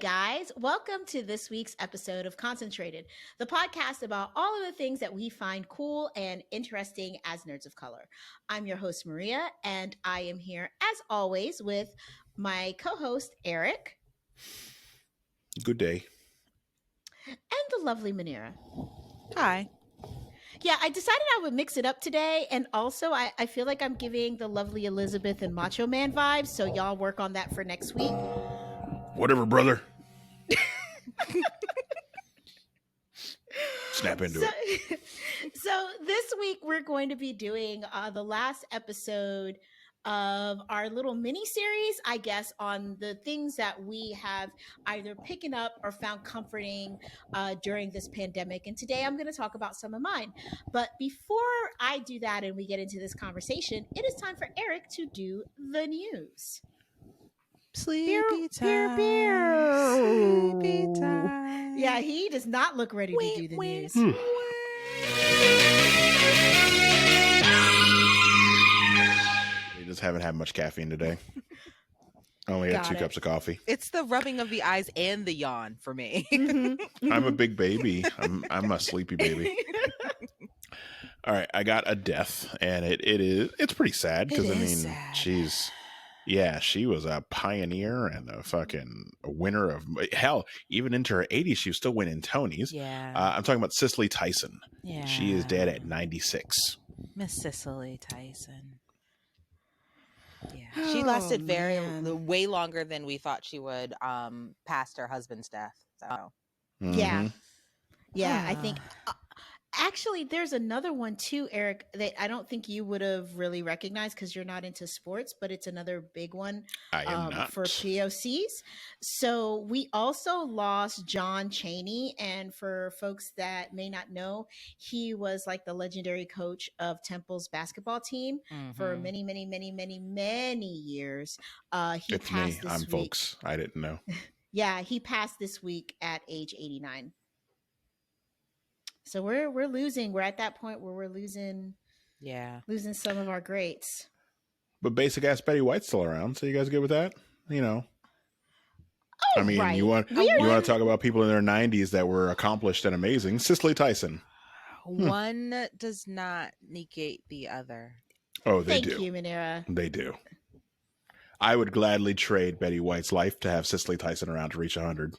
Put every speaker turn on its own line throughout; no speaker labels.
guys. Welcome to this week's episode of Concentrated, the podcast about all of the things that we find cool and interesting as nerds of color. I'm your host, Maria, and I am here, as always, with my co-host, Eric.
Good day.
And the lovely Manira.
Hi.
Yeah, I decided I would mix it up today, and also I feel like I'm giving the lovely Elizabeth and Macho Man vibes, so y'all work on that for next week.
Whatever, brother. Snap into it.
So this week we're going to be doing the last episode of our little mini series, I guess, on the things that we have either picking up or found comforting during this pandemic. And today I'm going to talk about some of mine. But before I do that and we get into this conversation, it is time for Eric to do the news.
Sleepy time. Sleepy time.
Yeah, he does not look ready to do the news.
I just haven't had much caffeine today. I only had 2 cups of coffee.
It's the rubbing of the eyes and the yawn for me.
I'm a big baby. I'm a sleepy baby. All right, I got a death, and it's pretty sad because she was a pioneer and a fucking winner of hell. Even into her 80s, she was still winning Tonys.
Yeah.
I'm talking about Cicely Tyson.
Yeah.
She is dead at 96.
Miss Cicely Tyson. Yeah, she lasted way longer than we thought she would. Past her husband's death. So.
Yeah, I think. Actually, there's another one too, Eric, that I don't think you would have really recognized because you're not into sports, but it's another big one
I am not.
For POCs. So we also lost John Chaney. And for folks that may not know, he was like the legendary coach of Temple's basketball team for many, many, many, many, many years.
It's me. I'm week. Folks. I didn't know.
Yeah, he passed this week at age 89. So we're losing. We're at that point where we're losing some of our greats.
But basic ass Betty White's still around, so you guys good with that? You know.
Oh,
I mean,
right.
you want to talk about people in their 90s that were accomplished and amazing. Cicely Tyson.
One does not negate the other.
Oh, they
do.
Thank
you, Manera.
They do. I would gladly trade Betty White's life to have Cicely Tyson around to reach 100.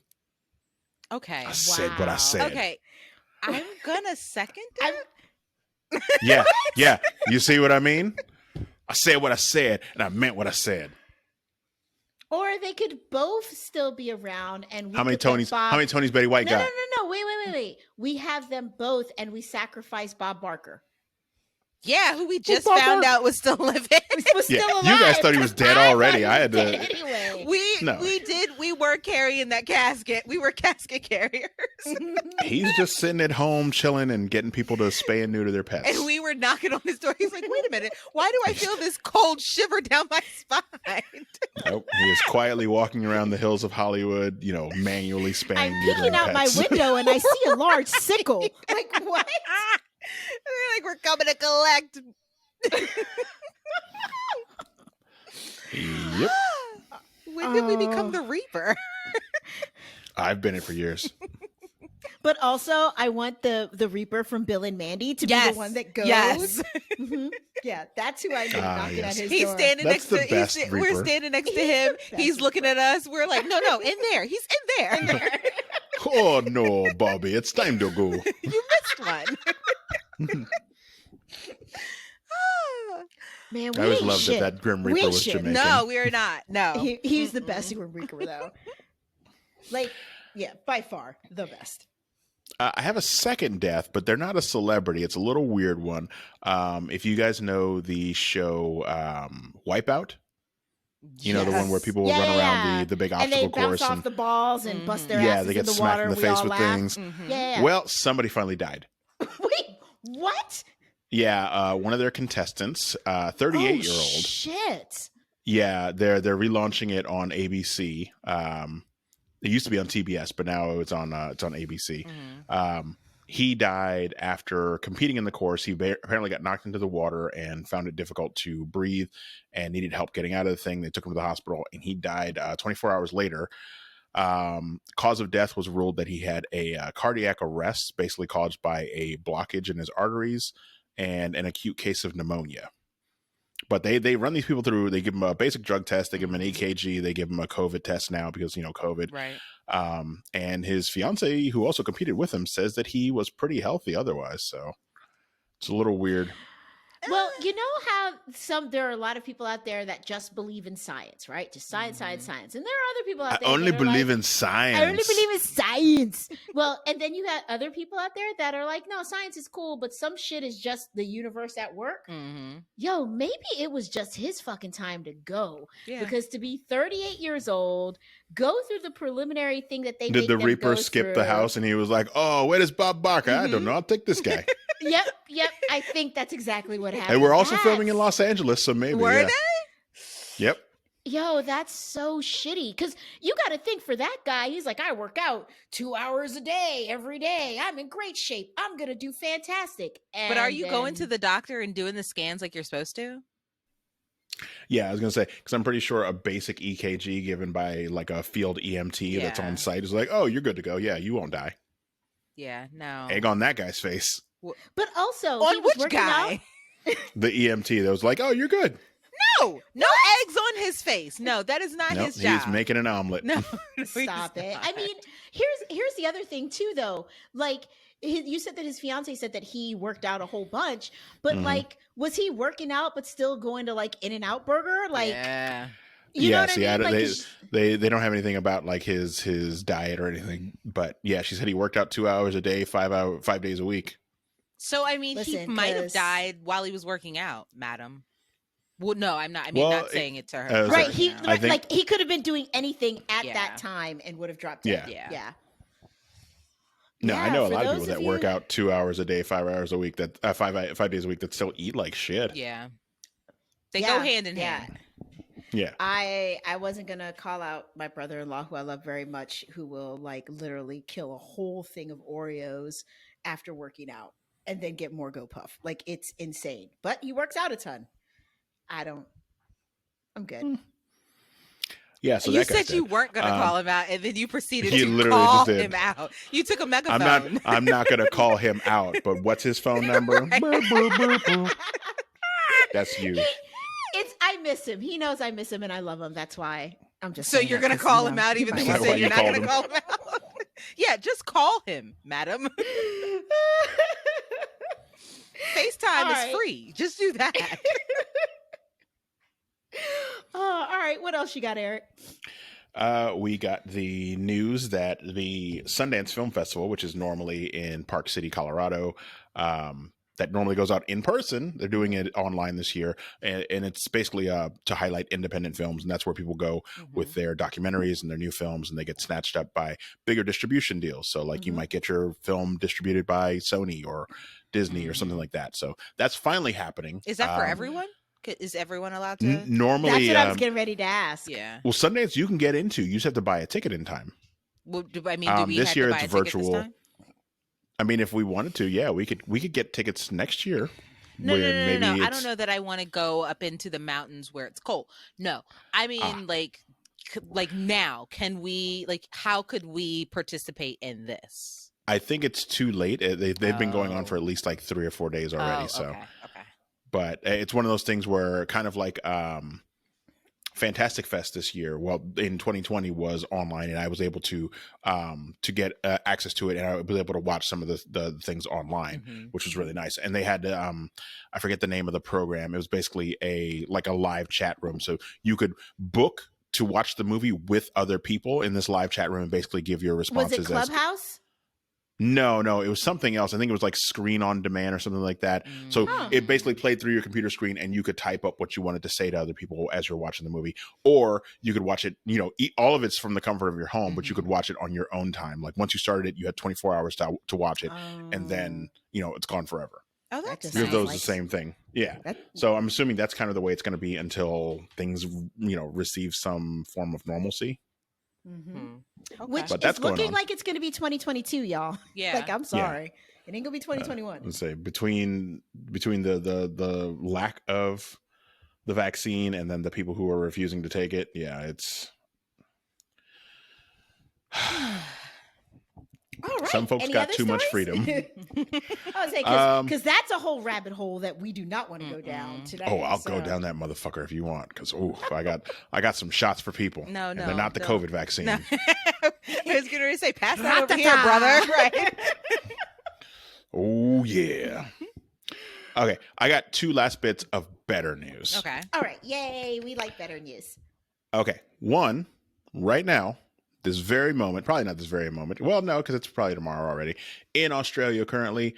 Okay.
I said what I said.
Okay. I'm gonna second it.
Yeah. You see what I mean? I said what I said, and I meant what I said.
Or they could both still be around, and
how many Tonys? How many Tonys Betty White got?
No. Wait. We have them both, and we sacrifice Bob Barker.
Yeah, who we just found out was still living.
Was still alive.
You guys thought he was dead already.
I had to. Anyway.
We were carrying that casket. We were casket carriers.
He's just sitting at home chilling and getting people to spay and neuter their pets.
And we were knocking on his door. He's like, wait a minute. Why do I feel this cold shiver down my spine?
Nope. He is quietly walking around the hills of Hollywood, manually spaying.
I'm peeking out my window and I see a large sickle. Like, what?
They're like, we're coming to collect.
Yep.
When did we become the Reaper?
I've been it for years.
But also, I want the Reaper from Bill and Mandy to be the one that goes.
Yes.
Yeah, that's who I need knocking at his
He's
door.
Standing
that's
next
the
to.
Reaper.
We're standing next to him. He's looking at us. We're like, no, in there. He's in there.
Oh no, Bobby, it's time to go.
You missed one.
Man,
I always loved that Grim Reaper was Jamaican.
No, we are not. No,
he's the best Grim Reaper though. Like, yeah, by far the best.
I have a second death, but they're not a celebrity. It's a little weird one. If you guys know the show Wipeout, the one where people will run around the big obstacle course.
And they bounce off the balls and bust their asses
they get
in the
smacked
water.
in the face with things.
Mm-hmm. Yeah.
Well, somebody finally died.
Wait, what?
Yeah, one of their contestants, 38-year-old.
Shit.
Yeah, they're relaunching it on ABC. It used to be on TBS, but now it's on ABC. Mm-hmm. He died after competing in the course. He apparently got knocked into the water and found it difficult to breathe and needed help getting out of the thing. They took him to the hospital, and he died 24 hours later. Cause of death was ruled that he had a cardiac arrest, basically caused by a blockage in his arteries and an acute case of pneumonia. But they run these people through. They give them a basic drug test. They give them an EKG. They give them a COVID test now because, COVID.
Right.
And his fiance, who also competed with him, says that he was pretty healthy otherwise. So it's a little weird.
Well, you know how there are a lot of people out there that just believe in science, right? Just science, science, science. And there are other people out there
I only
that are
believe
like,
in science.
I only believe in science. Well, and then you have other people out there that are like, no, science is cool, but some shit is just the universe at work.
Mm-hmm.
Yo, maybe it was just his fucking time to go.
Yeah.
Because to be 38 years old, go through the preliminary thing that they
Did
make
the
them
Reaper
go
skip
through.
the house and he was like, oh, where is Bob Barker? I don't know. I'll take this guy.
Yep. I think that's exactly what happened.
And we're also filming in Los Angeles, so maybe.
Were
yeah.
they?
Yep.
Yo, that's so shitty. Because you got to think for that guy, he's like, I work out 2 hours a day, every day. I'm in great shape. I'm going to do fantastic. And
But are you going to the doctor and doing the scans like you're supposed to?
Yeah, I was going to say, because I'm pretty sure a basic EKG given by like a field EMT that's on site is like, oh, you're good to go. Yeah, you won't die.
Yeah, no.
Egg on that guy's face.
But also,
On
he was
which
working
guy?
out.
The EMT that was like, oh, you're good.
No eggs on his face. No, that is not
Nope,
his job.
he's making an omelet.
No,
Stop it. I mean, here's the other thing too, though. Like, you said that his fiance said that he worked out a whole bunch, but like, was he working out but still going to like In-N-Out Burger? Like, you know what I mean? Like,
they don't have anything about like his diet or anything. But yeah, she said he worked out 2 hours a day, 5 days a week.
So I mean, he might have died while he was working out, madam. Well, no, I'm not. I mean, not saying it to her.
Right. He could have been doing anything at that time and would have dropped dead.
Yeah.
No, I know a lot of people that work out 2 hours a day, 5 hours a week, that 5 days a week that still eat like shit.
Yeah. They go hand in hand.
Yeah.
I wasn't going to call out my brother-in-law, who I love very much, who will like literally kill a whole thing of Oreos after working out and then get more GoPuff. Like, it's insane. But he works out a ton. I'm good.
Yeah, so
you said you weren't going to call him out, and then you proceeded to call him out. You took a megaphone.
I'm not going to call him out, but what's his phone number? That's huge.
I miss him. He knows I miss him, and I love him. That's why I'm just.
So you're going to call him out, even though you said you're not going to call him out. Yeah, just call him, madam. FaceTime is free. Just do that.
All right. What else you got, Eric?
We got the news that the Sundance Film Festival, which is normally in Park City, Colorado, that normally goes out in person. They're doing it online this year, and it's basically to highlight independent films, and that's where people go with their documentaries and their new films, and they get snatched up by bigger distribution deals. So, like, you might get your film distributed by Sony or Disney or something like that. So that's finally happening.
Is that for everyone? Is everyone allowed to?
Normally,
that's what I was getting ready to ask.
Yeah.
Well, Sundance you can get into. You just have to buy a ticket in time.
Well, do we
this year
have to buy
it's
a ticket
virtual.
This time?
I mean, if we wanted to, yeah, we could get tickets next year.
No. I don't know that I want to go up into the mountains where it's cold. No, I mean, like now, can we? Like, how could we participate in this?
I think it's too late. They've been going on for at least like 3 or 4 days already. So,
okay.
But it's one of those things where kind of like Fantastic Fest this year, well, in 2020 was online, and I was able to get access to it, and I was able to watch some of the things online, which was really nice. And they had I forget the name of the program. It was basically a live chat room, so you could book to watch the movie with other people in this live chat room and basically give your responses.
Was it Clubhouse?
No, it was something else. I think it was like Screen on Demand or something like that. So it basically played through your computer screen, and you could type up what you wanted to say to other people as you're watching the movie, or you could watch it. All of it's from the comfort of your home, but you could watch it on your own time. Like, once you started it, you had 24 hours to watch it, and then it's gone forever.
Oh, that's
nice. Those
the
same thing. Yeah. So I'm assuming that's kind of the way it's going to be until things receive some form of normalcy.
Okay. Which is looking like it's going to be 2022, y'all.
Yeah.
Like, I'm sorry. It ain't going to be 2021.
Let's say between the lack of the vaccine and then the people who are refusing to take it. Yeah, it's
All right.
Some folks
Any
got
other
too much
stories?
freedom.
I was saying because that's a whole rabbit hole that we do not want to go down today.
Oh, I'll go down that motherfucker if you want, because I got some shots for people.
No,
and they're not the COVID vaccine.
No. I was going to say, pass that over here, brother. Right.
Oh yeah. Okay, I got two last bits of better news.
Okay.
All right. Yay. We like better news.
Okay. One, right now, this very moment, probably not this very moment. Well, no, because it's probably tomorrow already. In Australia currently,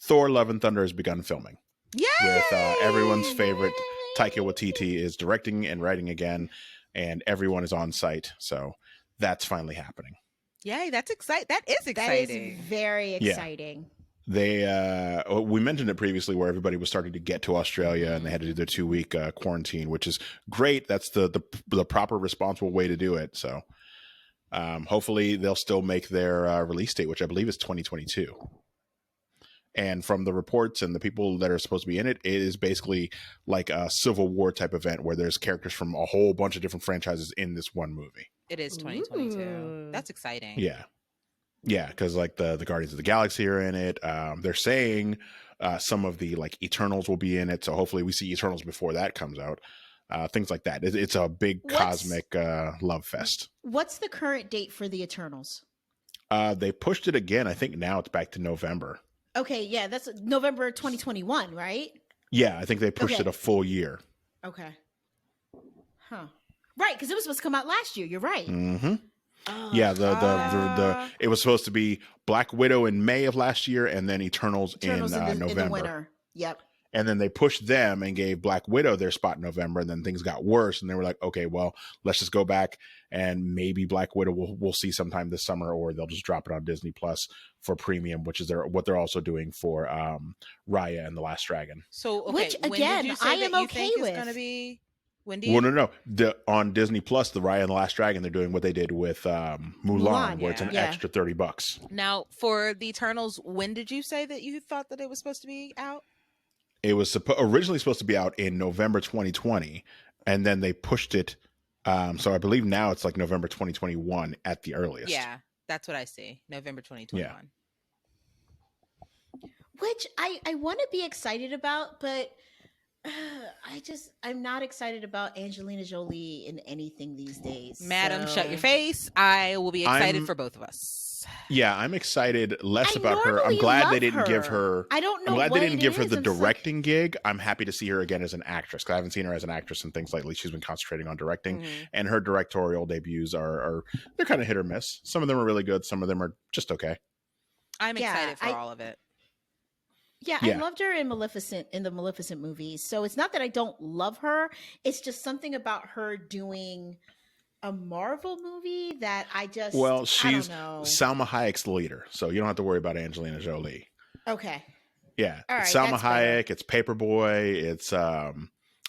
Thor Love and Thunder has begun filming.
Yay!
With everyone's favorite Taika Waititi is directing and writing again, and everyone is on site. So that's finally happening.
Yay, that's exciting. That is exciting.
That is very exciting.
Yeah. We mentioned it previously where everybody was starting to get to Australia and they had to do their 2-week quarantine, which is great. That's the proper responsible way to do it. So hopefully they'll still make their release date, which I believe is 2022. And from the reports and the people that are supposed to be in it, it is basically like a Civil War type event where there's characters from a whole bunch of different franchises in this one movie.
It is 2022.
Ooh.
That's exciting.
Yeah. Yeah, because like the Guardians of the Galaxy are in it. They're saying some of the like Eternals will be in it. So hopefully we see Eternals before that comes out. Things like that. It's a big cosmic love fest.
What's the current date for the Eternals?
They pushed it again. I think now it's back to November.
Okay, yeah, that's November 2021, right?
Yeah, I think they pushed it a full year.
Okay. Huh. Right, because it was supposed to come out last year. You're right.
Mm-hmm. Yeah, it was supposed to be Black Widow in May of last year, and then Eternals in November.
In the winter. Yep.
And then they pushed them and gave Black Widow their spot in November, and then things got worse, and they were like, okay, well, let's just go back, and maybe Black Widow we'll see sometime this summer, or they'll just drop it on Disney Plus for premium, which is what they're also doing for Raya and the Last Dragon.
So, okay,
which again, I am okay with.
Going to be. When do
you? Well, no. On Disney Plus, the Raya and the Last Dragon, they're doing what they did with Mulan, where it's an extra $30.
Now, for the Eternals, when did you say that you thought that it was supposed to be out?
It was originally supposed to be out in November 2020, and then they pushed it. So I believe now it's like November 2021 at the earliest.
Yeah, that's what I see. November 2021.
Yeah. Which I want to be excited about, but I'm not excited about Angelina Jolie in anything these days.
Madam, shut your face. I will be excited for both of us.
Yeah, I'm excited less about her. I'm glad they didn't give her.
I don't know.
I'm glad they didn't give her the directing gig. I'm happy to see her again as an actress, because I haven't seen her as an actress and things lately. She's been concentrating on directing, and her directorial debuts are they're kind of hit or miss. Some of them are really good. Some of them are just okay.
I'm excited for all of it.
Yeah, I loved her in the Maleficent movies. So it's not that I don't love her. It's just something about her doing a Marvel movie that she's
Salma Hayek's the leader, so you don't have to worry about Angelina Jolie.
Okay.
Yeah,
all right,
it's Salma Hayek. It's Paperboy. It's I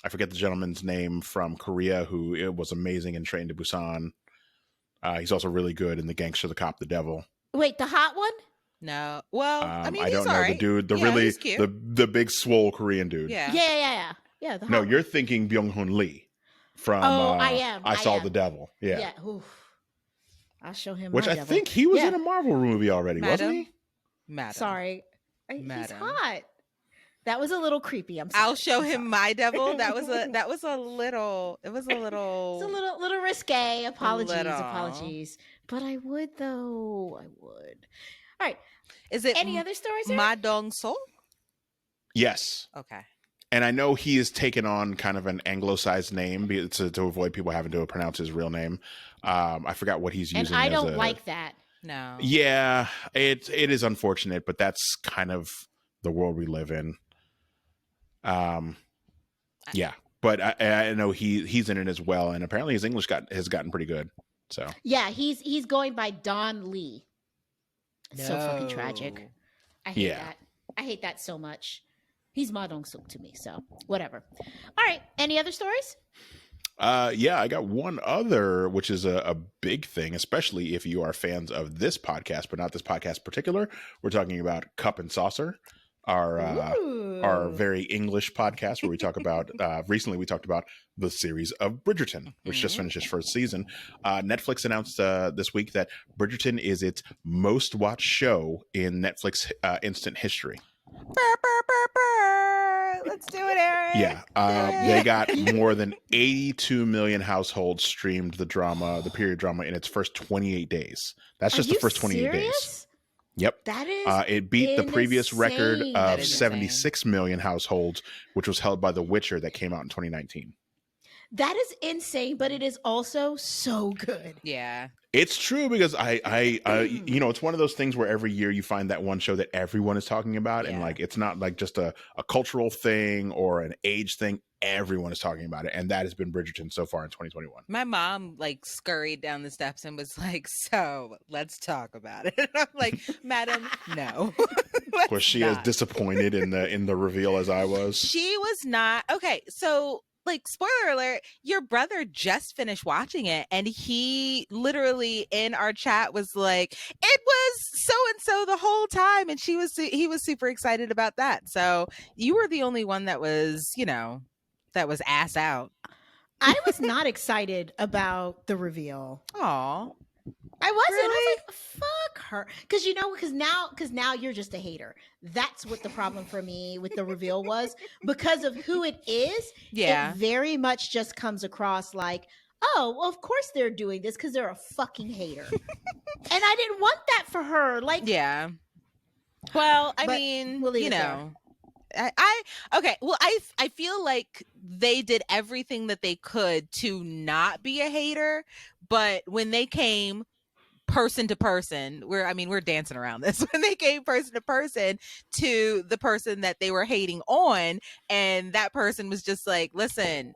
forget the gentleman's name from Korea who was amazing in Train to Busan. He's also really good in The Gangster, the Cop, the Devil.
Wait, the hot one?
No. Well, I mean,
I don't know the dude, the big swole Korean dude.
Yeah.
No, you're thinking Byung-hun Lee from I Saw the Devil. Yeah.
Oof. I'll show him.
Which I think he was in a Marvel movie already, wasn't he?
Madam.
Sorry, he's hot. That was a little creepy. I'm sorry.
I'll show him my devil. That was a little. It's a
little risque. Apologies. But I would though. I would. All right.
Is it
any other stories?
Ma Dong So?
Yes.
Okay.
And I know he has taken on kind of an anglicized name to avoid people having to pronounce his real name. I forgot what he's using.
And I don't like that.
No.
Yeah, it is unfortunate, but that's kind of the world we live in. Yeah, but I know he's in it as well, and apparently his English has gotten pretty good. So
yeah, he's going by Don Lee. No. So fucking tragic. I hate that. I hate that so much. He's Ma Dong-suk to me, so whatever. All right, any other stories?
Yeah, I got one other, which is a big thing, especially if you are fans of this podcast, but not this podcast in particular. We're talking about Cup and Saucer. our very English podcast where we talk about recently we talked about the series of Bridgerton, which just finished its first season. Netflix announced this week that Bridgerton is its most watched show in Netflix instant history.
Let's do it, Eric.
Yeah. They got more than 82 million households streamed the period drama in its first 28 days. That's just the first 28 days. Yep.
That is
it beat the previous record of
is
76 million households, which was held by The Witcher that came out in 2019.
That is insane, but it is also so good.
Yeah.
It's true because I it's one of those things where every year you find that one show that everyone is talking about, and like it's not like just a cultural thing or an age thing. Everyone is talking about it, and that has been Bridgerton so far in 2021.
My mom like scurried down the steps and was like, "So let's talk about it." And I'm like, "Madam, no."
Was she as disappointed in the reveal as I was?
She was not. Okay, so like spoiler alert, your brother just finished watching it and he literally in our chat was like, it was so and so the whole time, and he was super excited about that. So you were the only one that was, that was ass out.
I was not excited about the reveal.
Aw.
I wasn't.
Really?
I was like, fuck her. Because now you're just a hater. That's what the problem for me with the reveal was. Because of who it is, it very much just comes across like, oh, well, of course they're doing this because they're a fucking hater. And I didn't want that for her. Like,
yeah. Well, I mean,
we'll leave it there.
I feel like they did everything that they could to not be a hater, but when they came person to person, we're dancing around this. When they came person to person to the person that they were hating on, and that person was just like, listen,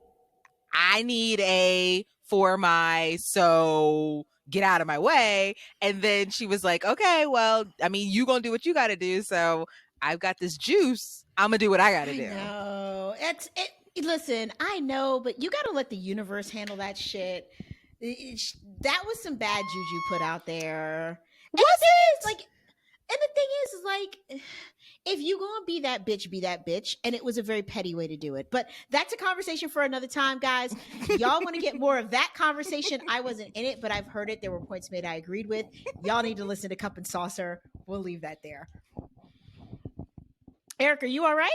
I need a for my, so get out of my way. And then she was like, okay, well, I mean, you gonna do what you gotta do, so I've got this juice, I'm gonna do what I gotta do.
No, listen, I know, but you gotta let the universe handle that shit. That was some bad juju put out there. Was it? Like, and the thing is like, if you gonna be that bitch. And it was a very petty way to do it. But that's a conversation for another time, guys. Y'all want to get more of that conversation? I wasn't in it, but I've heard it. There were points made I agreed with. Y'all need to listen to Cup and Saucer. We'll leave that there. Eric, are you all right?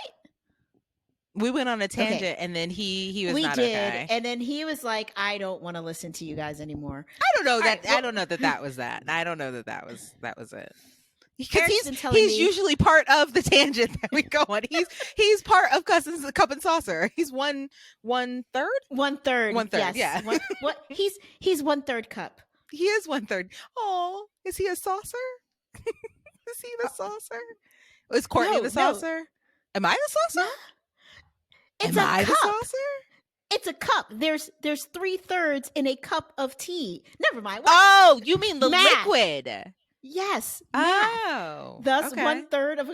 We went on a tangent, and then he was not okay.
And then he was like, I don't want to listen to you guys anymore.
I don't know that. I don't know that was that. I don't know that was it. Because he's usually part of the tangent that we go on. He's part of Cup and Saucer. He's one third.
One third. Yes.
Yeah.
He's 1/3 cup.
He is 1/3. Oh, is he a saucer? Is he the saucer? Is Courtney the saucer? No. Am I the saucer? No.
It's
Am I the saucer?
It's a cup. There's 3/3 in a cup of tea. Never mind.
Oh, you mean the liquid?
Yes.
Oh.
Thus, 1/3 of.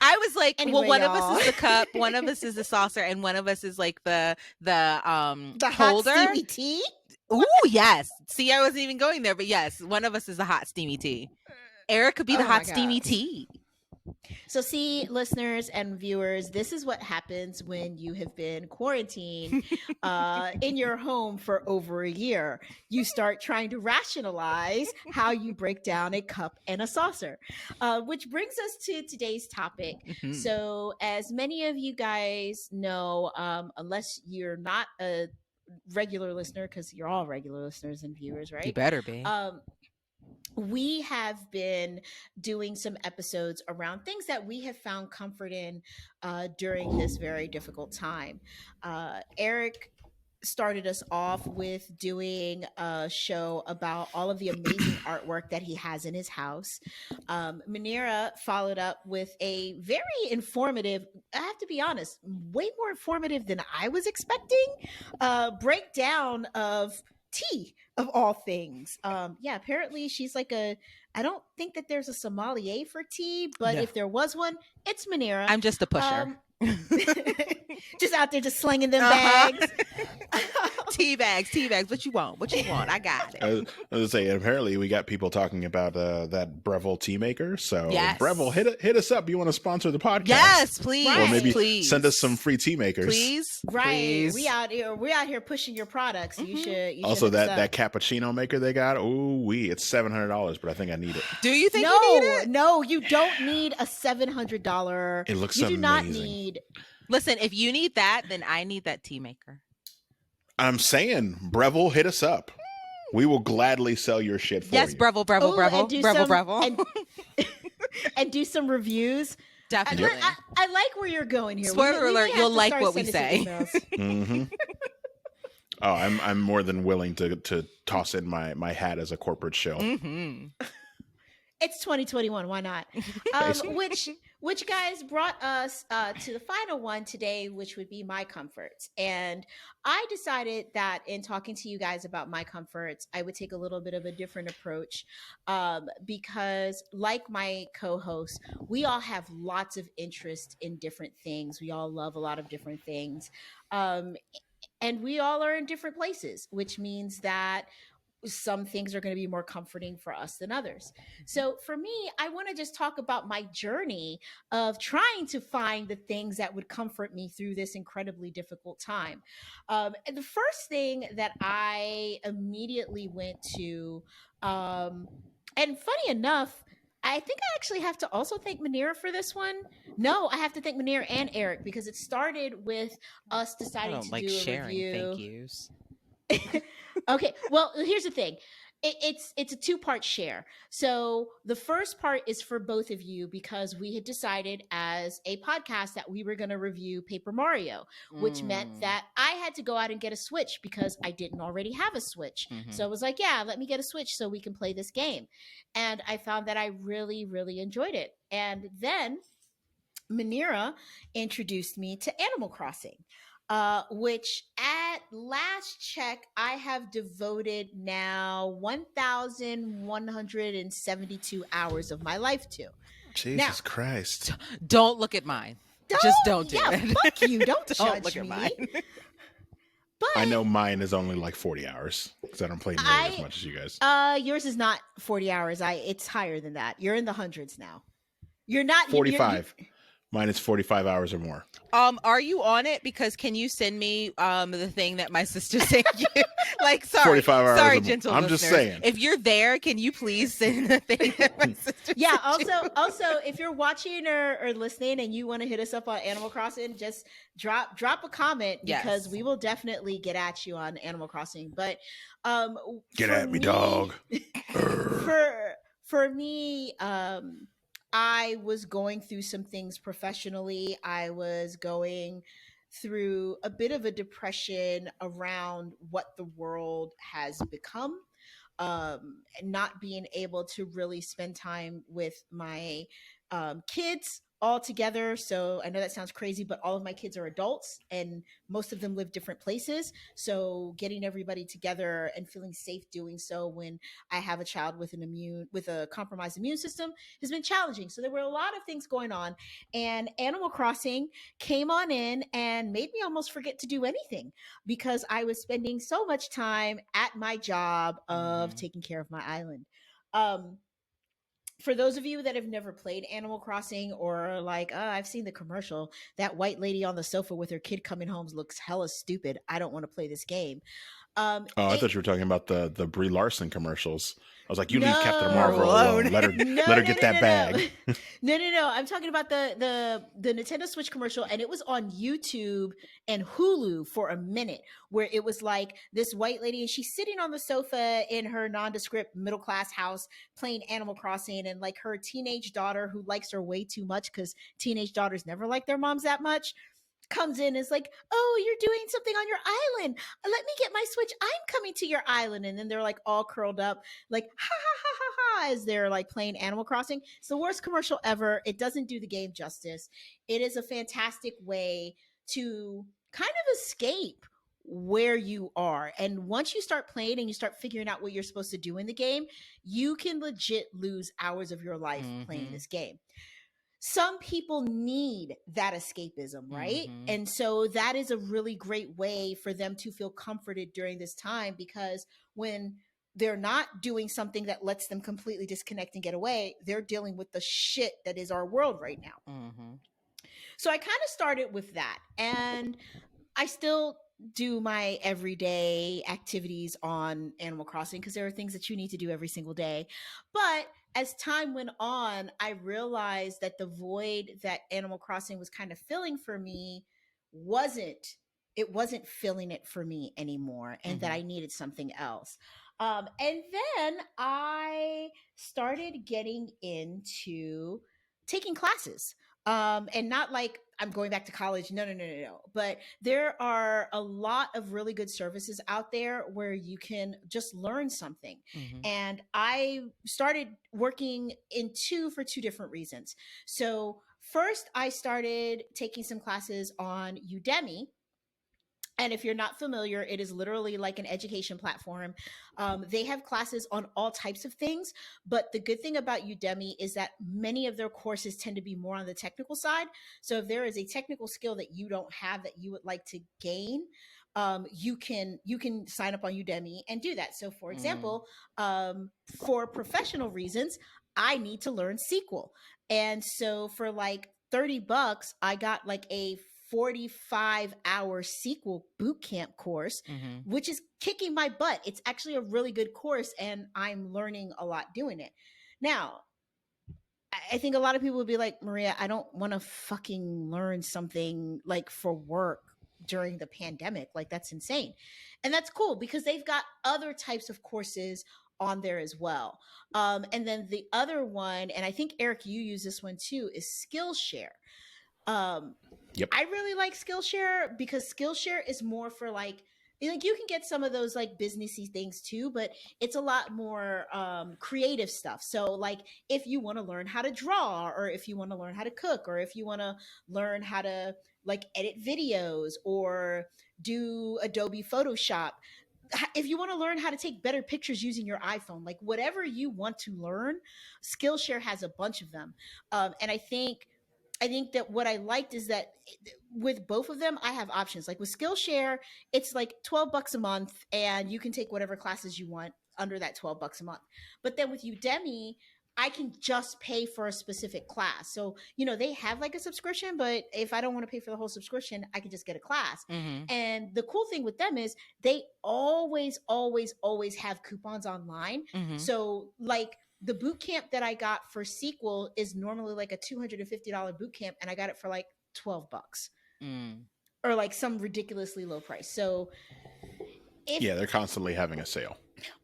I was like,
anyway,
well, one of us is the cup, one of us is the saucer, and one of us is like the holder.
Hot steamy tea.
Ooh, yes. See, I wasn't even going there, but yes, one of us is the hot steamy tea. Eric could be the hot steamy tea.
So see, listeners and viewers, this is what happens when you have been quarantined in your home for over a year. You start trying to rationalize how you break down a cup and a saucer, which brings us to today's topic. Mm-hmm. So as many of you guys know, unless you're not a regular listener, because you're all regular listeners and viewers, right?
You better be.
We have been doing some episodes around things that we have found comfort in during this very difficult time. Eric started us off with doing a show about all of the amazing artwork that he has in his house. Manira followed up with a very informative, I have to be honest, way more informative than I was expecting, breakdown of tea of all things. Apparently she's like I don't think that there's a sommelier for tea, but if there was one, it's Manira.
I'm just a pusher.
Just out there just slinging them bags.
tea bags. What you want? I got it.
I was gonna say, apparently we got people talking about that Breville tea maker. So
yes.
Breville, hit us up. You want to sponsor the podcast?
Yes, please.
Or maybe
please.
send us some free tea makers.
Please.
Right.
Please.
We're out here pushing your products. You should
also that cappuccino maker they got. It's $700, but I think I need it.
Do you think you need it?
No, you don't need a $700.
It looks
you
amazing.
do not need.
Listen, if you need that, then I need that tea maker.
I'm saying, Breville, hit us up. We will gladly sell your shit for you.
Yes, Breville.
And do some reviews.
Definitely.
I like where you're going here.
Spoiler alert, you'll like what we say.
Mm-hmm. Oh, I'm more than willing to toss in my hat as a corporate shill.
Mm-hmm.
It's 2021. Why not? Which guys brought us to the final one today, which would be my comforts. And I decided that in talking to you guys about my comforts, I would take a little bit of a different approach because like my co-hosts, we all have lots of interest in different things. We all love a lot of different things. And we all are in different places, which means that some things are going to be more comforting for us than others. So for me, I want to just talk about my journey of trying to find the things that would comfort me through this incredibly difficult time. And the first thing that I immediately went to, and funny enough, I think I actually have to also thank Manira for this one. No, I have to thank Manira and Eric because it started with us deciding to do a review.
Thank yous.
Okay, well, here's the thing. It's a two-part share. So the first part is for both of you because we had decided as a podcast that we were going to review Paper Mario, which meant that I had to go out and get a Switch because I didn't already have a Switch. Mm-hmm. So I was like, yeah, let me get a Switch so we can play this game. And I found that I really, really enjoyed it. And then Manira introduced me to Animal Crossing. Which at last check, I have devoted now 1,172 hours of my life to.
Jesus Christ.
Don't look at mine. Just don't do it.
Fuck you. Don't judge
look
me.
At mine.
But
I know mine is only like 40 hours because I don't play nearly as much as you guys.
Yours is not 40 hours. It's higher than that. You're in the hundreds now. You're not
45. Mine is 45 hours or more.
Are you on it? Because can you send me the thing that my sister sent you? Like, sorry,
45 hours.
Sorry, gentle
I'm
listeners.
just saying.
If you're there, can you please send the thing that my sister
Yeah.
sent
Also, if you're watching or listening and you want to hit us up on Animal Crossing, just drop a comment because we will definitely get at you on Animal Crossing. But
get at me, dog.
For me, I was going through some things professionally. I was going through a bit of a depression around what the world has become, and not being able to really spend time with my kids all together. So I know that sounds crazy, but all of my kids are adults and most of them live different places. So getting everybody together and feeling safe doing so when I have a child with a compromised immune system has been challenging. So there were a lot of things going on, and Animal Crossing came on in and made me almost forget to do anything because I was spending so much time at my job of taking care of my island. For those of you that have never played Animal Crossing or like, I've seen the commercial, that white lady on the sofa with her kid coming home looks hella stupid. I don't want to play this game.
I thought you were talking about the Brie Larson commercials. I was like, you leave Captain Marvel alone. Let her get that bag.
No. I'm talking about the Nintendo Switch commercial, and it was on YouTube and Hulu for a minute, where it was like this white lady, and she's sitting on the sofa in her nondescript middle class house playing Animal Crossing, and like her teenage daughter, who likes her way too much because teenage daughters never like their moms that much, comes in and is like, oh, you're doing something on your island. Let me get my Switch. I'm coming to your island. And then they're like all curled up, like, ha, ha, ha, ha, ha, as they're like playing Animal Crossing. It's the worst commercial ever. It doesn't do the game justice. It is a fantastic way to kind of escape where you are. And once you start playing and you start figuring out what you're supposed to do in the game, you can legit lose hours of your life playing this game. some people need that escapism, right?
Mm-hmm.
And so that is a really great way for them to feel comforted during this time, because when they're not doing something that lets them completely disconnect and get away, they're dealing with the shit that is our world right now.
Mm-hmm.
So I kind of started with that. And I still do my everyday activities on Animal Crossing because there are things that you need to do every single day. But as time went on, I realized that the void that Animal Crossing was kind of filling for me wasn't filling it for me anymore, and that I needed something else. And then I started getting into taking classes. And not like I'm going back to college. No. But there are a lot of really good services out there where you can just learn something.
Mm-hmm.
And I started working in for two different reasons. So first, I started taking some classes on Udemy. And if you're not familiar, it is literally like an education platform. They have classes on all types of things. But the good thing about Udemy is that many of their courses tend to be more on the technical side. So if there is a technical skill that you don't have that you would like to gain, you can sign up on Udemy and do that. So for example, for professional reasons, I need to learn SQL. And so for like $30, I got like a 45-hour SQL bootcamp course, which is kicking my butt. It's actually a really good course, and I'm learning a lot doing it. Now, I think a lot of people would be like, Maria, I don't want to fucking learn something like for work during the pandemic. Like, that's insane. And that's cool because they've got other types of courses on there as well. And then the other one, and I think, Eric, you use this one too, is Skillshare.
Yep.
I really like Skillshare because Skillshare is more for like you can get some of those like businessy things too, but it's a lot more creative stuff. So like if you want to learn how to draw, or if you want to learn how to cook, or if you want to learn how to like edit videos or do Adobe Photoshop, if you want to learn how to take better pictures using your iPhone, like whatever you want to learn, Skillshare has a bunch of them. And I think that what I liked is that with both of them, I have options. Like with Skillshare, it's like $12 a month, and you can take whatever classes you want under that $12 a month. But then with Udemy, I can just pay for a specific class. So, they have like a subscription, but if I don't want to pay for the whole subscription, I can just get a class. And the cool thing with them is they always, always, always have coupons online. So like, the boot camp that I got for SQL is normally like a $250 boot camp, and I got it for like $12 or like some ridiculously low price. So
they're constantly having a sale.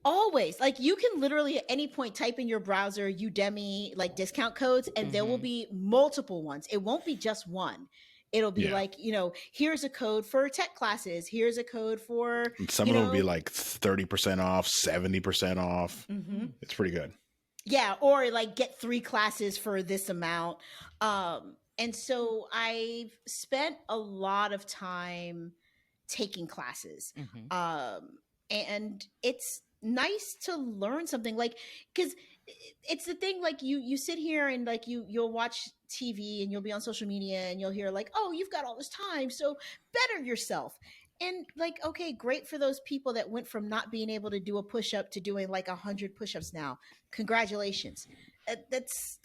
Always, like, you can literally at any point type in your browser Udemy like discount codes, and there will be multiple ones. It won't be just one. It'll be like, here's a code for tech classes. Here's a code for
some of them will be like 30% off, 70% off. It's pretty good.
Yeah, or like get 3 classes for this amount. And so I've spent a lot of time taking classes. And it's nice to learn something, like, because it's the thing, like you sit here and like you'll watch TV and you'll be on social media and you'll hear like, oh, you've got all this time, so better yourself. And like, okay, great for those people that went from not being able to do a push-up to doing like 100 push-ups now. Congratulations. That's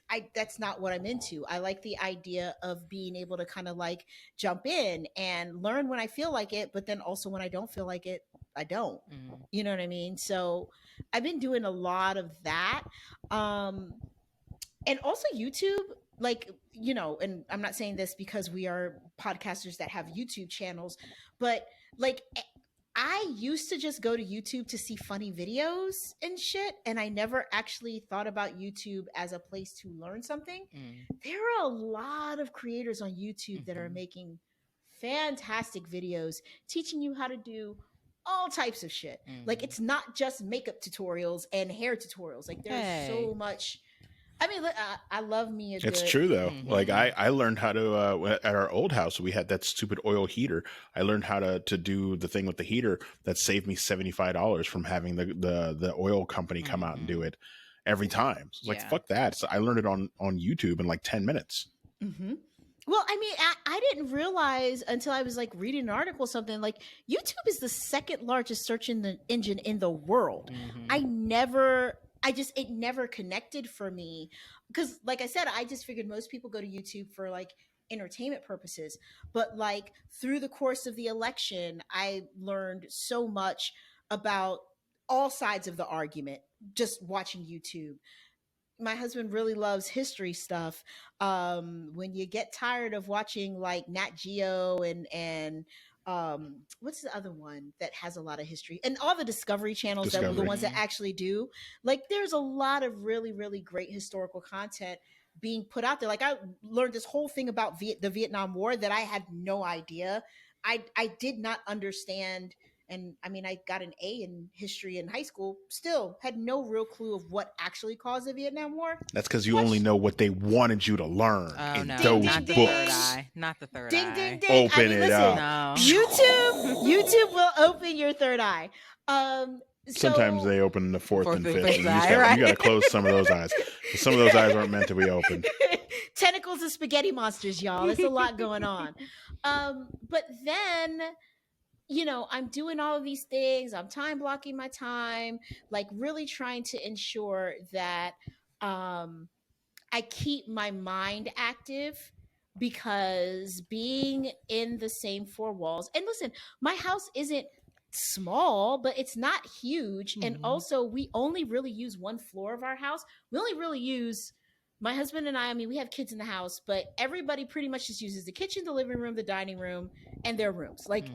not what I'm into. I like the idea of being able to kind of like jump in and learn when I feel like it, but then also when I don't feel like it, I don't. You know what I mean? So I've been doing a lot of that. And also YouTube, like, and I'm not saying this because we are podcasters that have YouTube channels, but like, I used to just go to YouTube to see funny videos and shit, and I never actually thought about YouTube as a place to learn something. There are a lot of creators on YouTube that are making fantastic videos teaching you how to do all types of shit. Like, it's not just makeup tutorials and hair tutorials. Like, there's so much. I mean, I love me a good...
It's true, though. Like, I learned how to, at our old house, we had that stupid oil heater. I learned how to do the thing with the heater that saved me $75 from having the oil company come out and do it every time. So it's like, fuck that. So I learned it on YouTube in like 10 minutes.
Mm-hmm. Well, I mean, I didn't realize until I was like reading an article, something like YouTube is the second largest search engine in the world. I never, I just, it never connected for me because, like I said, I just figured most people go to YouTube for like entertainment purposes. But like through the course of the election, I learned so much about all sides of the argument just watching YouTube. My husband really loves history stuff. When you get tired of watching like Nat Geo and what's the other one that has a lot of history, and all the Discovery channels that were the
Discovery.
ones that actually do, like there's a lot of really really great historical content being put out there. Like I learned this whole thing about the Vietnam War that I had no idea. I did not understand. And I mean, I got an A in history in high school, still had no real clue of what actually caused the Vietnam War.
That's because you only know what they wanted you to learn
Oh,
in
no.
those
Not the
books.
third eye. Not the third
Ding,
eye.
ding, ding.
Open
I mean,
it
listen,
up.
No.
YouTube will open your third eye.
Sometimes
So
they open the fourth and fifth, and
eye,
you got to close some of those eyes. Some of those eyes aren't meant to be opened.
tentacles of spaghetti monsters, y'all. There's a lot going on. But then, you know, I'm doing all of these things. I'm time blocking my time, like really trying to ensure that I keep my mind active, because being in the same four walls, and listen, my house isn't small, but it's not huge. And also, we only really use one floor of our house. We only really use, my husband and I mean, we have kids in the house, but everybody pretty much just uses the kitchen, the living room, the dining room, and their rooms. Like,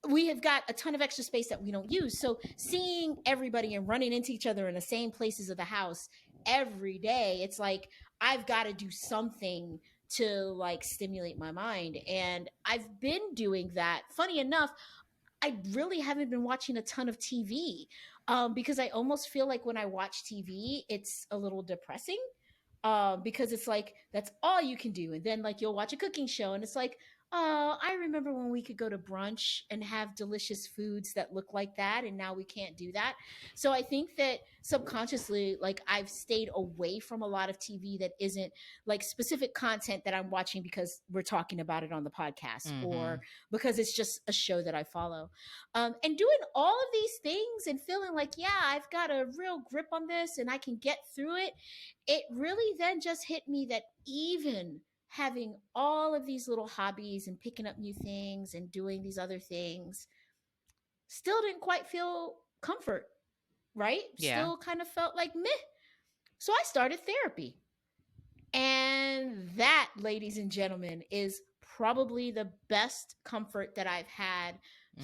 we have got a ton of extra space that we don't use. So seeing everybody and running into each other in the same places of the house every day, it's like I've got to do something to like stimulate my mind. And I've been doing that. Funny enough, I really haven't been watching a ton of TV, because I almost feel like when I watch TV, it's a little depressing, because it's like that's all you can do. And then like you'll watch a cooking show and it's like, oh, I remember when we could go to brunch and have delicious foods that look like that, and now we can't do that. So I think that subconsciously, like I've stayed away from a lot of TV that isn't like specific content that I'm watching because we're talking about it on the podcast, or because it's just a show that I follow. And doing all of these things and feeling like, yeah, I've got a real grip on this and I can get through it. It really then just hit me that even having all of these little hobbies and picking up new things and doing these other things still didn't quite feel comfort, right?
Yeah.
Still kind of felt like meh. So I started therapy. And that, ladies and gentlemen, is probably the best comfort that I've had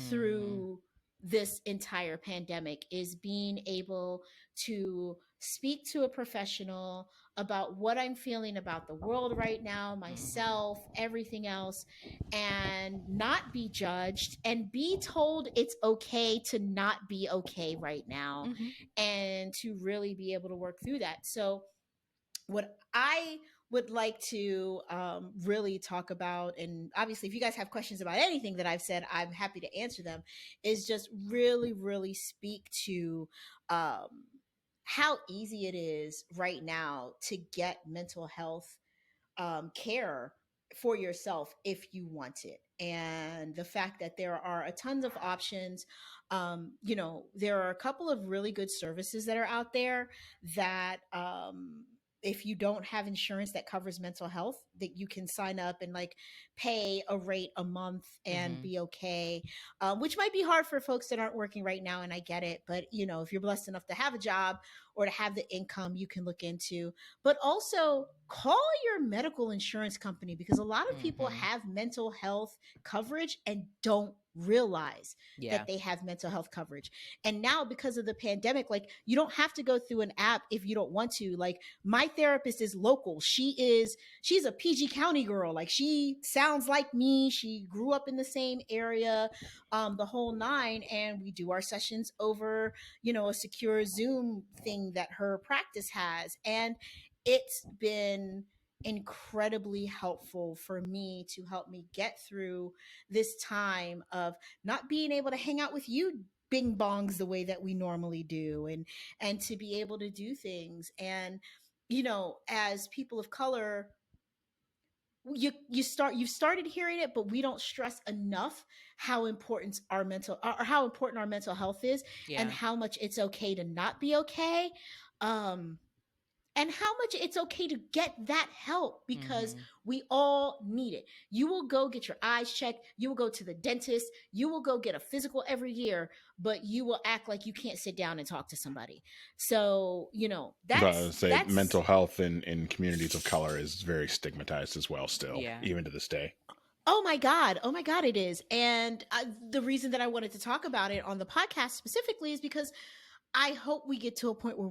through this entire pandemic, is being able to speak to a professional about what I'm feeling about the world right now, myself, everything else, and not be judged and be told it's okay to not be okay right now, and to really be able to work through that. So what I would like to really talk about, and obviously if you guys have questions about anything that I've said, I'm happy to answer them, is just really really speak to how easy it is right now to get mental health care for yourself if you want it, and the fact that there are a tons of options. You know, there are a couple of really good services that are out there that if you don't have insurance that covers mental health, that you can sign up and like pay a rate a month and be okay, which might be hard for folks that aren't working right now, and I get it. But you know, if you're blessed enough to have a job or to have the income, you can look into. But also call your medical insurance company, because a lot of people have mental health coverage and don't realize that they have mental health coverage. And now because of the pandemic, like you don't have to go through an app if you don't want to. Like my therapist is local. She's a PG County girl. Like she sounds like me. She grew up in the same area, the whole nine. And we do our sessions over, you know, a secure Zoom thing that her practice has. And it's been incredibly helpful for me to help me get through this time of not being able to hang out with you bing bongs the way that we normally do, and to be able to do things. And you know, as people of color, you've started hearing it, but we don't stress enough how important our mental health is, and how much it's okay to not be okay. Um, and how much it's okay to get that help, because we all need it. You will go get your eyes checked, you will go to the dentist, you will go get a physical every year, but you will act like you can't sit down and talk to somebody. So, that's
mental health in communities of color is very stigmatized as well still, even to this day.
Oh my God, it is. And the reason that I wanted to talk about it on the podcast specifically is because I hope we get to a point where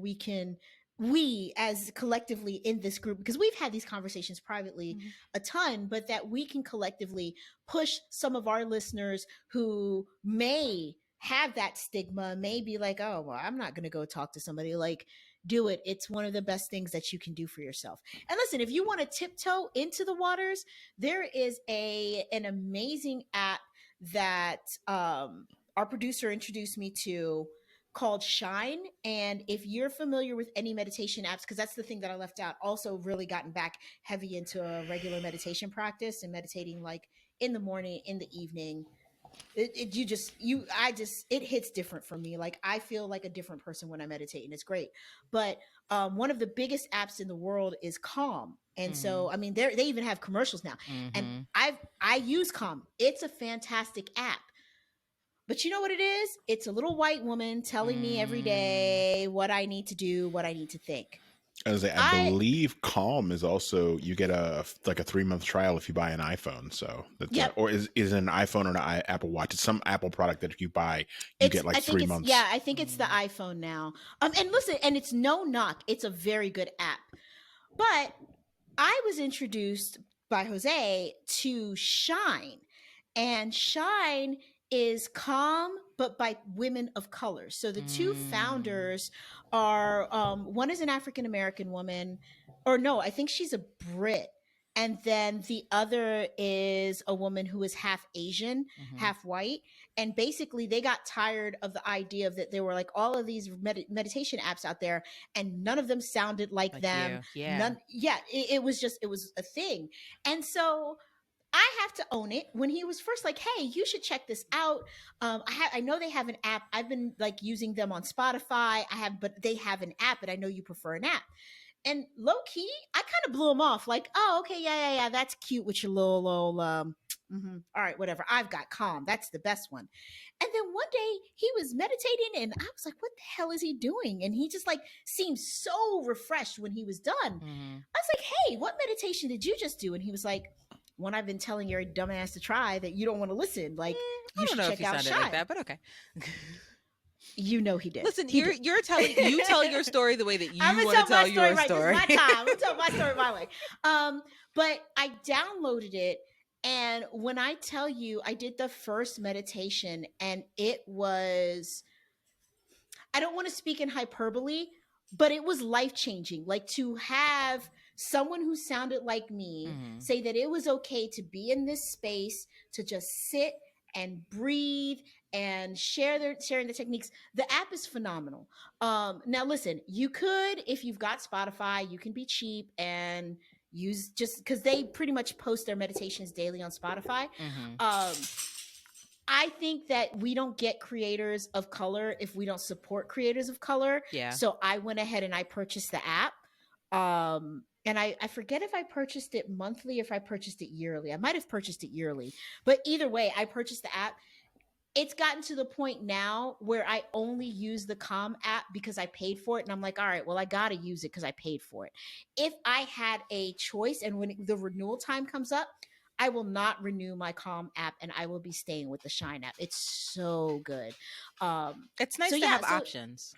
we as collectively in this group, because we've had these conversations privately a ton, but that we can collectively push some of our listeners who may have that stigma, may be like, oh, well, I'm not going to go talk to somebody. Like, do it. It's one of the best things that you can do for yourself. And listen, if you want to tiptoe into the waters, there is an amazing app that our producer introduced me to, called Shine. And if you're familiar with any meditation apps, because that's the thing that I left out, also really gotten back heavy into a regular meditation practice and meditating like in the morning, in the evening. It hits different for me. Like, I feel like a different person when I meditate, and it's great. But one of the biggest apps in the world is Calm. And so, I mean, they even have commercials now. And I use Calm. It's a fantastic app. But you know what it is? It's a little white woman telling me every day what I need to do, what I need to think.
I believe Calm is also, you get a 3-month trial if you buy an iPhone. So that's or is an iPhone or an Apple Watch? It's some Apple product that if you buy, you get like 3 months.
Yeah, I think it's the iPhone now. And listen, and it's no knock. It's a very good app. But I was introduced by Jose to Shine, and Shine is Calm, but by women of color. So the two founders are, one is an African American woman, or no, I think she's a Brit. And then the other is a woman who is half Asian, half white. And basically they got tired of the idea of that there were like all of these meditation apps out there, and none of them sounded like them. It was a thing. And so I have to own it. When he was first like, hey, you should check this out. I know they have an app. I've been like using them on Spotify. But they have an app, and I know you prefer an app. And low key, I kind of blew him off. Like, oh, okay, yeah, that's cute with your little all right, whatever. I've got Calm. That's the best one. And then one day he was meditating, and I was like, what the hell is he doing? And he just like seemed so refreshed when he was done. I was like, hey, what meditation did you just do? And he was like, one I've been telling your dumbass to try that you don't want to listen. Like, you should check out Shine.
Like that, but okay.
You know he did.
Listen, you tell your story the way that you want to tell your story.
Right, this is my time. I'm gonna tell my story my way. But I downloaded it, and when I tell you, I did the first meditation, and it was, I don't want to speak in hyperbole, but it was life-changing. Like, to have someone who sounded like me say that it was okay to be in this space, to just sit and breathe and sharing the techniques. The app is phenomenal. Now listen, you could, if you've got Spotify, you can be cheap and use, just because they pretty much post their meditations daily on Spotify. I think that we don't get creators of color if we don't support creators of color.
Yeah.
So I went ahead and I purchased the app. And I forget if I purchased it monthly or if I purchased it yearly. I might have purchased it yearly. But either way, I purchased the app. It's gotten to the point now where I only use the Calm app because I paid for it. And I'm like, all right, well, I got to use it because I paid for it. If I had a choice, and when the renewal time comes up, I will not renew my Calm app, and I will be staying with the Shine app. It's so good.
It's nice to have options.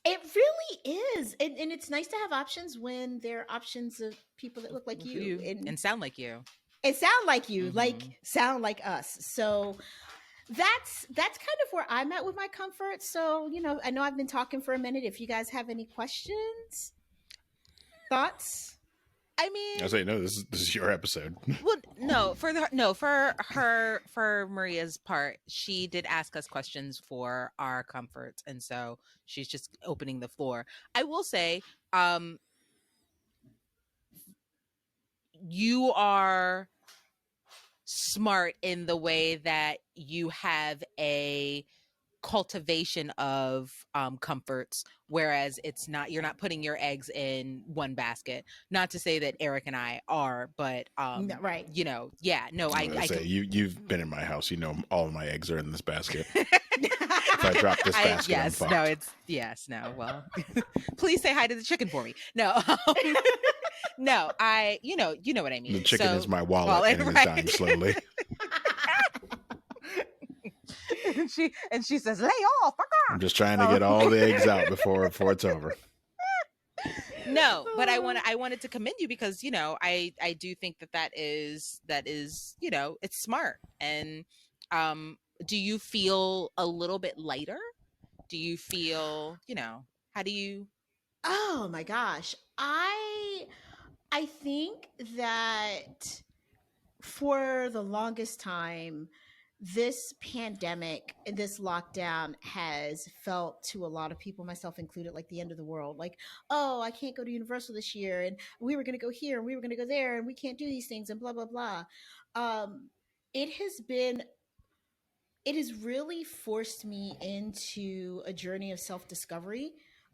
It really is. And it's nice to have options when there are options of people that look like you.
And sound like you.
And sound like you, like sound like us. So that's kind of where I'm at with my comfort. So, I know I've been talking for a minute. If you guys have any questions, thoughts?
I mean,
I say no. This is your episode.
Well, for Maria's part, she did ask us questions for our comforts, and so she's just opening the floor. I will say, you are smart in the way that you have a cultivation of comforts, whereas it's not, you're not putting your eggs in one basket. Not to say that Eric and I are, but
right.
you know, yeah, no,
I say you've been in my house, you know, all of my eggs are in this basket. If I drop this basket, I'm
yes,
fucked.
no, it's yes, no. Well, please say hi to the chicken for me. No, no, you know what I mean.
The chicken
So,
is my wallet, and it is dying slowly.
and she says, "Lay off."
I'm just trying to get all the eggs out before it's over.
No, but I wanted to commend you because, you know, I do think that is you know, it's smart. And do you feel a little bit lighter? Do you feel, you know, how do you?
Oh my gosh. I think that for the longest time, this pandemic, this lockdown has felt to a lot of people, myself included, like the end of the world. Like, oh, I can't go to Universal this year, and we were going to go here, and we were going to go there, and we can't do these things, and blah blah blah. Um, it has been it has really forced me into a journey of self-discovery,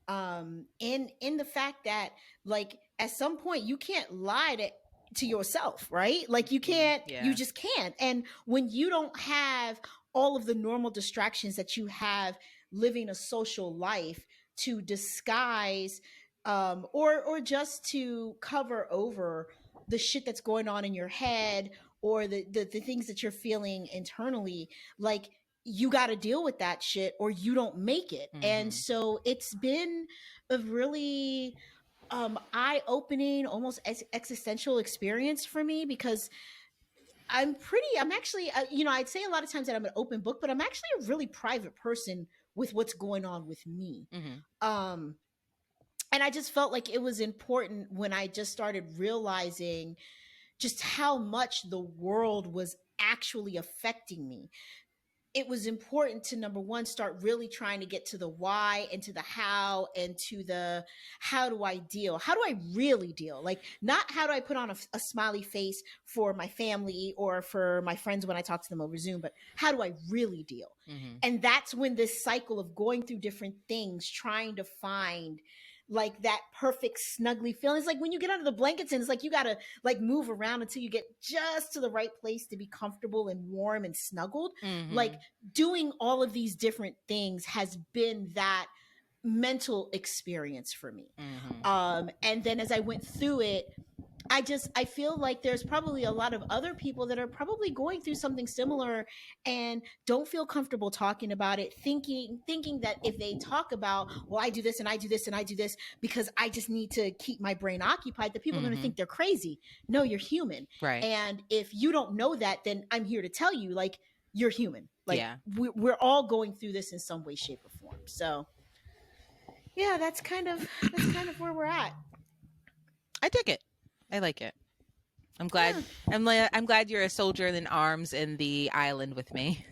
in the fact that, like, at some point you can't lie to yourself, right? Like, you can't,
Yeah.
you just can't. And when you don't have all of the normal distractions that you have living a social life to disguise, or just to cover over the shit that's going on in your head, or the things that you're feeling internally, like, you got to deal with that shit or you don't make it. And so it's been a really eye-opening, almost existential experience for me, because I'm actually, you know, I'd say a lot of times that I'm an open book, but I'm actually a really private person with what's going on with me. And I just felt like it was important when I just started realizing just how much the world was actually affecting me. It was important to, number one, start really trying to get to the why and to the how and to the how do I deal? How do I really deal? Like, not how do I put on a smiley face for my family or for my friends when I talk to them over Zoom, but how do I really deal? And that's when this cycle of going through different things, trying to find like that perfect snuggly feeling. It's like when you get under the blankets and it's like you gotta like move around until you get just to the right place to be comfortable and warm and snuggled. Like, doing all of these different things has been that mental experience for me. And then as I went through it, I feel like there's probably a lot of other people that are probably going through something similar and don't feel comfortable talking about it, thinking that if they talk about, well, I do this and I do this and I do this because I just need to keep my brain occupied, that people are going to think they're crazy. No, you're human.
Right.
And if you don't know that, then I'm here to tell you, like, you're human. Like,
Yeah.
we're all going through this in some way, shape, or form. So yeah, that's kind of where we're at.
I dig it. I like it. I'm glad. Yeah. I'm glad you're a soldier in arms in the island with me.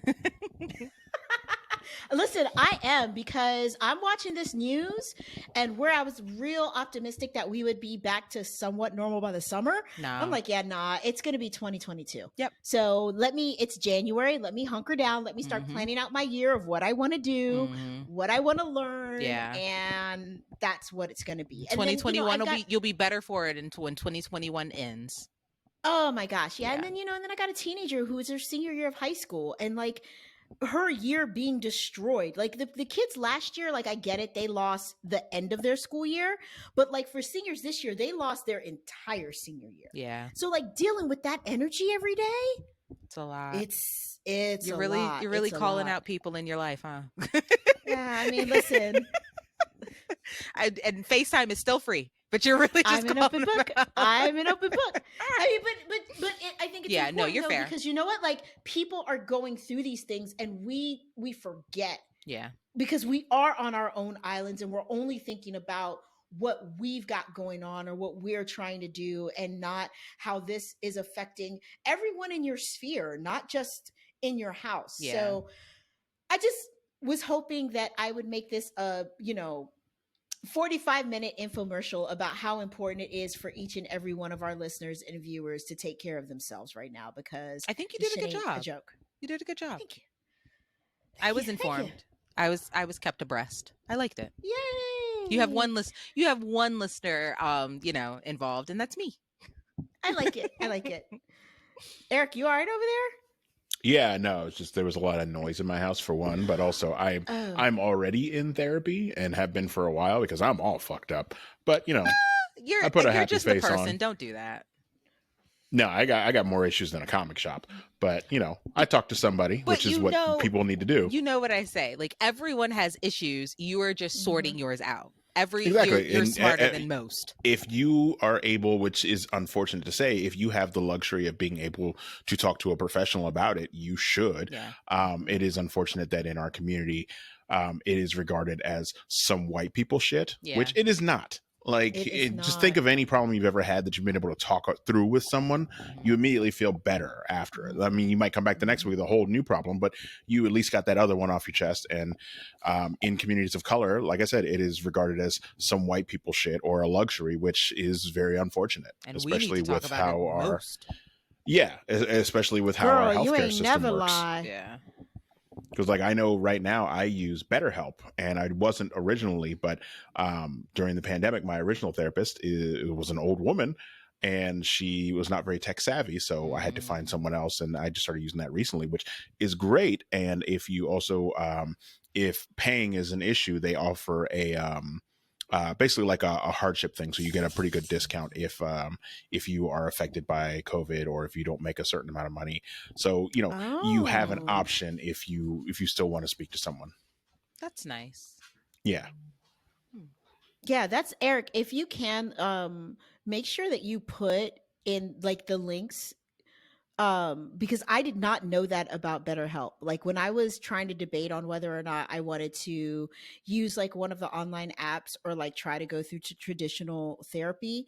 Listen, I am, because I'm watching this news, and where I was real optimistic that we would be back to somewhat normal by the summer, I'm like, yeah, nah, it's going to be 2022.
Yep.
So it's January. Let me hunker down. Let me start planning out my year of what I want to do, what I want to learn.
Yeah.
And that's what it's going to be.
2021 will be, you'll be better for it until when 2021 ends.
Oh my gosh. Yeah. And then, and then I got a teenager who is her senior year of high school, and like, her year being destroyed. Like, the kids last year, like, I get it, they lost the end of their school year, but like for seniors this year, they lost their entire senior year.
Yeah.
So like, dealing with that energy every day,
it's a lot.
It's
you're really calling out people in your life, huh?
Yeah, I mean, listen.
And FaceTime is still free, but you're really just
I'm an open book. I'm an open book. I mean, but I think it's important,
no, you're fair,
because you know what? Like, people are going through these things, and we forget.
Yeah.
Because we are on our own islands, and we're only thinking about what we've got going on or what we're trying to do, and not how this is affecting everyone in your sphere, not just in your house.
Yeah.
So I just was hoping that I would make this a, 45-minute infomercial about how important it is for each and every one of our listeners and viewers to take care of themselves right now, because
I think you
this
did a
shit
good
ain't a
job.
joke.
You did a good job.
Thank you.
I was
Thank you.
informed. I was kept abreast. I liked it.
Yay!
You have one listener involved, and that's me.
I like it. I like it. Eric, you all right over there?
Yeah, no, it's just there was a lot of noise in my house for one, but also I'm already in therapy and have been for a while because I'm all fucked up. But I put a
you're
happy
just the
face
person.
on.
Don't do that.
No, I got more issues than a comic shop. But I talk to somebody,
But
which is what people need to do.
You know what I say? Like, everyone has issues. You are just sorting yours out.
Exactly.
You're
And,
smarter than most.
If you are able, which is unfortunate to say, if you have the luxury of being able to talk to a professional about it, you should.
Yeah.
It is unfortunate that in our community, it is regarded as some white people shit, which it is not. Like, just think of any problem you've ever had that you've been able to talk through with someone. You immediately feel better after it. I mean, you might come back the next week with a whole new problem, but you at least got that other one off your chest. And in communities of color, like I said, it is regarded as some white people shit or a luxury, which is very unfortunate,
and
especially with how our
most.
Yeah, especially with how our healthcare
you ain't
system
never
works.
lie.
Yeah.
Because like I know right now I use BetterHelp, and I wasn't originally, but during the pandemic, my original therapist it was an old woman, and she was not very tech savvy, so I had to find someone else, and I just started using that recently, which is great. And if you also if paying is an issue, they offer a basically like a hardship thing, so you get a pretty good discount if you are affected by COVID or if you don't make a certain amount of money. So you have an option if you still want to speak to someone.
That's nice.
Yeah.
Yeah, that's Eric. If you can, make sure that you put in like the links, because I did not know that about BetterHelp. Like when I was trying to debate on whether or not I wanted to use like one of the online apps or like try to go through to traditional therapy,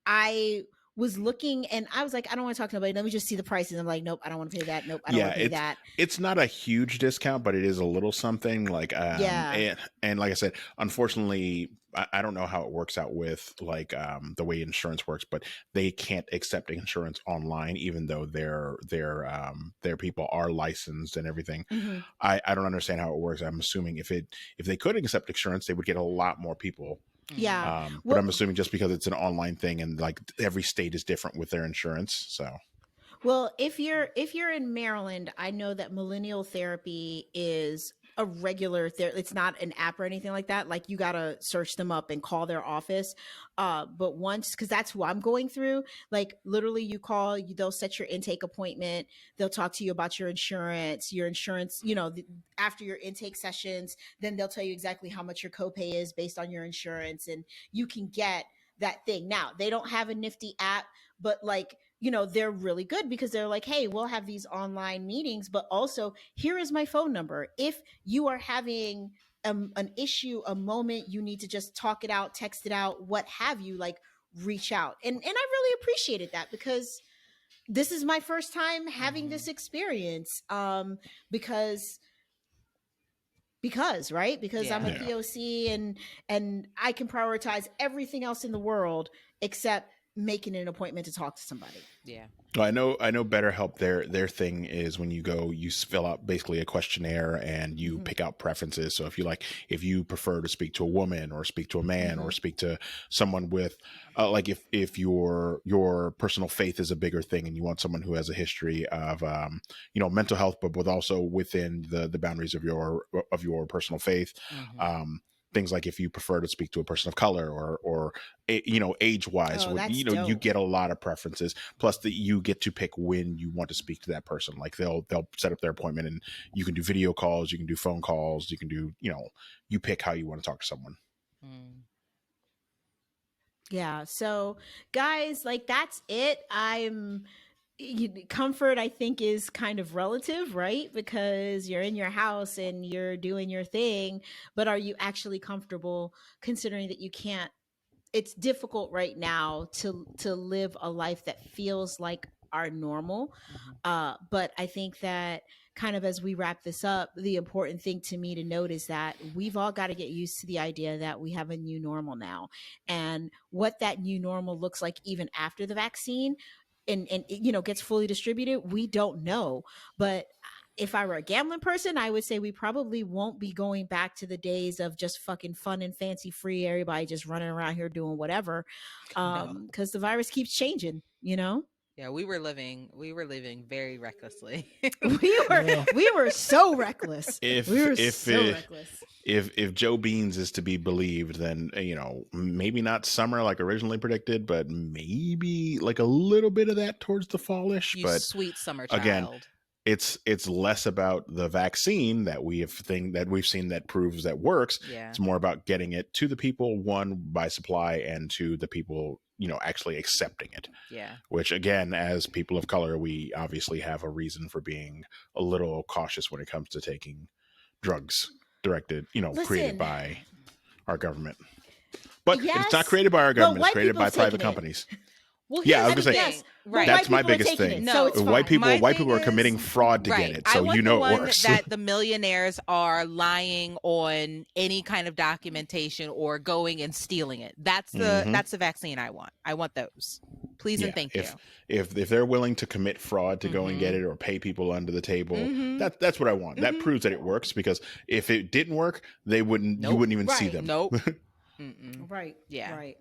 I was looking and I was like, I don't want to talk to nobody. Let me just see the prices. I'm like, nope, I don't want to pay that. Nope, I don't want to pay that.
It's not a huge discount, but it is a little something. Like and like I said, unfortunately, I don't know how it works out with like the way insurance works, but they can't accept insurance online, even though their people are licensed and everything. I don't understand how it works. I'm assuming if they could accept insurance, they would get a lot more people.
Yeah.
But I'm assuming just because it's an online thing and like every state is different with their insurance. So
well, if you're in Maryland, I know that Millennial Therapy is a regular it's not an app or anything like that. Like you gotta search them up and call their office. But once, because that's who I'm going through, like literally you call, they'll set your intake appointment, they'll talk to you about your insurance, after your intake sessions, then they'll tell you exactly how much your copay is based on your insurance, and you can get that thing. Now they don't have a nifty app, but like they're really good because they're like, hey, we'll have these online meetings, but also here is my phone number. If you are having an issue, a moment, you need to just talk it out, text it out, what have you, like reach out. And I really appreciated that because this is my first time having this experience. Because right, because I'm a POC and I can prioritize everything else in the world except making an appointment to talk to somebody.
Yeah.
Well, I know BetterHelp. Their thing is when you go, you fill out basically a questionnaire and you pick out preferences. So if you prefer to speak to a woman or speak to a man or speak to someone with, like if your personal faith is a bigger thing and you want someone who has a history of mental health, but with also within the boundaries of your personal faith. Things like if you prefer to speak to a person of color or age wise, you get a lot of preferences. Plus that you get to pick when you want to speak to that person. Like they'll set up their appointment and you can do video calls, you can do phone calls, you can do, you pick how you want to talk to someone.
Yeah. So guys, like that's it. Comfort, I think, is kind of relative, right? Because you're in your house and you're doing your thing, but are you actually comfortable considering that you can't? It's difficult right now to live a life that feels like our normal. But I think that kind of as we wrap this up, the important thing to me to note is that we've all got to get used to the idea that we have a new normal now. And what that new normal looks like even after the vaccine and gets fully distributed, we don't know. But if I were a gambling person, I would say we probably won't be going back to the days of just fucking fun and fancy free, everybody just running around here doing whatever. Because the virus keeps changing,
Yeah, we were living very recklessly.
we were so reckless.
Reckless. If Joe Beans is to be believed, then maybe not summer like originally predicted, but maybe like a little bit of that towards the fallish.
You
but
sweet summer child.
Again, it's less about the vaccine that we've seen that proves that works.
Yeah.
It's more about getting it to the people, one, by supply, and two, the people actually accepting it.
Yeah.
Which, again, as people of color, we obviously have a reason for being a little cautious when it comes to taking drugs directed, created by our government. But it's not created by our government; it's created by private companies.
Well,
yeah, I was gonna say,
right.
That's my biggest thing.
No,
white people are committing fraud to get it, so it works.
That the millionaires are lying on any kind of documentation or going and stealing it. That's the vaccine I want. I want those, please and thank you.
If they're willing to commit fraud to go and get it or pay people under the table, that's what I want. That proves that it works, because if it didn't work, you wouldn't even see them.
Nope.
Right.
Yeah.
Right.